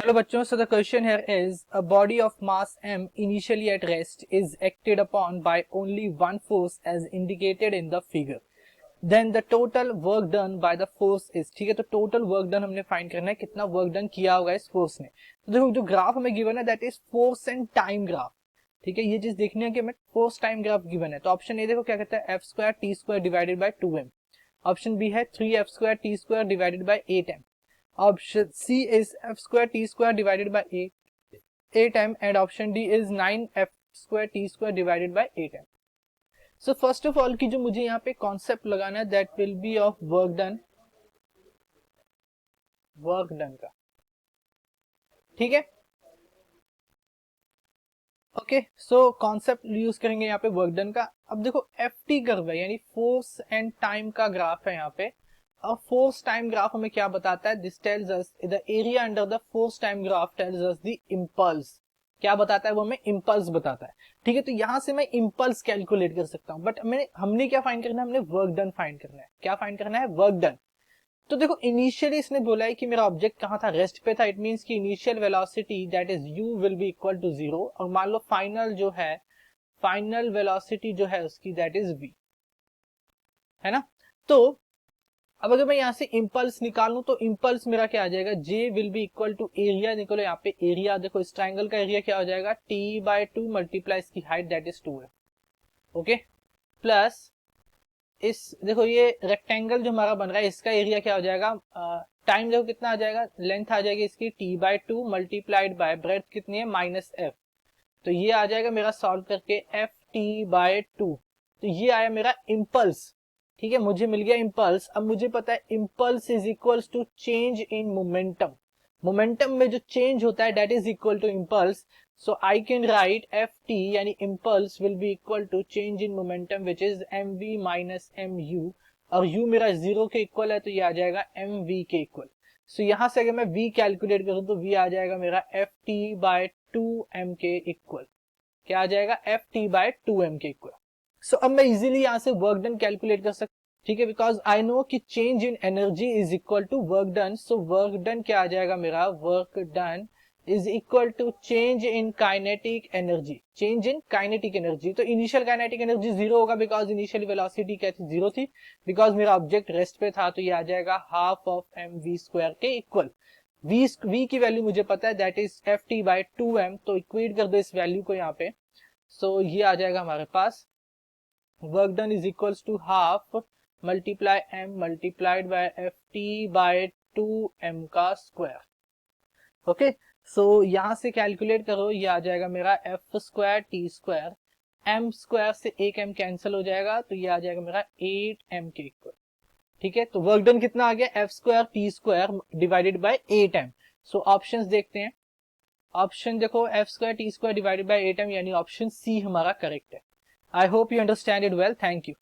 चलो बच्चों, so the question here is a body of mass m initially at rest is acted upon by only one force as indicated in the figure. Then the total work done by the force is, ठीक है, तो total work done हमने find करना है, कितना work done किया होगा इस फोर्स ने। तो देखो जो ग्राफ हमें गिवन है that is force and time graph, ठीक है, ये चीज देखनी है कि हमें फोर्स टाइम ग्राफ गिवन है। तो ऑप्शन ए देखो क्या कहता है, F square T square divided by 2m। Option B है 3f square T square divided by 8m। Option C is f square t square divided by 8m and option D is 9f square t square divided by 8m. So first of all की जो मुझे यहाँ पे concept लगाना है that will be of work done का, ठीक है। ओके, सो कॉन्सेप्ट यूज करेंगे यहाँ पे वर्क डन का। अब देखो FT कर्व है यानी फोर्स एंड टाइम का ग्राफ है यहाँ पे। अब फोर्स टाइम ग्राफ हमें क्या बताता है, this tells us the area under the force time graph tells us the impulse. क्या बताता है वो, हमें इंपल्स बताता है, ठीक है। तो यहां से मैं इंपल्स कैलकुलेट कर सकता हूं, बट हमने क्या फाइंड करना है, हमने वर्क डन फाइंड करना है। क्या फाइंड करना है, वर्क डन। तो देखो इनिशियली इसने बोला है कि मेरा ऑब्जेक्ट कहां था, रेस्ट पे था। इट मींस कि initial velocity that is u will be equal to 0 और मान लो फाइनल जो है, फाइनल वेलोसिटी जो है उसकी दैट इज v, है ना। तो अब अगर मैं यहाँ से इंपल्स निकालूं तो इंपल्स मेरा क्या आ जाएगा, j will be equal to area. निकलो यहाँ पे एरिया देखो, इस ट्रायंगल का एरिया क्या हो जाएगा, t/2 मल्टीप्लाई इसकी हाइट दैट इज 2 है, ओके। प्लस इस देखो ये रेक्टेंगल जो हमारा बन रहा है इसका एरिया क्या हो जाएगा, टाइम देखो कितना आ जाएगा, लेंथ आ जाएगी इसकी t/2 मल्टीप्लाइड बाय ब्रेड्थ कितनी है -f। तो ये आ जाएगा मेरा सॉल्व करके ft/2। तो ये आया मेरा इम्पल्स, ठीक है, मुझे मिल गया इम्पल्स। अब मुझे पता है impulse is equals to change in momentum. Momentum में जो चेंज होता है that is equal to impulse. So I can write ft यानी impulse will be equal to change in momentum which is mv minus mu। और u मेरा 0 के equal है तो ये आ जाएगा mv के इक्वल। सो यहां से अगर मैं v कैलकुलेट करूं तो v आ जाएगा मेरा ft/2m के इक्वल। क्या आ जाएगा, ft/2m के इक्वल। सो अब मैं इजीली यहां से वर्क डन कैलकुलेट कर सकता, ठीक है, बिकॉज आई नो कि change in energy is equal to work done. So work done क्या आ जाएगा मेरा, work done is equal to change in kinetic energy. Change in kinetic energy, तो इनिशियल काइनेटिक एनर्जी 0 होगा बिकॉज इनिशियल वेलोसिटी क्या थी, 0 थी। बिकॉज मेरा ऑब्जेक्ट रेस्ट पे था तो ये आ जाएगा हाफ ऑफ mv स्क्वायर के इक्वल। v की वैल्यू मुझे पता है दैट इज ft/2m। तो इक्वेट कर दो इस वैल्यू को यहाँ पे। सो ये आ जाएगा हमारे पास work done is equals to half multiply m multiplied by ft/2m का स्क्वायर, ओके। सो यहां से कैलकुलेट करो, ये आ जाएगा मेरा f square T square, m square से एक m कैंसिल हो जाएगा तो ये आ जाएगा मेरा 8m के इक्वल, ठीक है। तो वर्क डन कितना आ गया, f square T square divided by 8m। So options देखते हैं। ऑप्शन देखो f square T square divided by 8m यानी ऑप्शन सी हमारा करेक्ट है। I hope you understand it well. Thank you.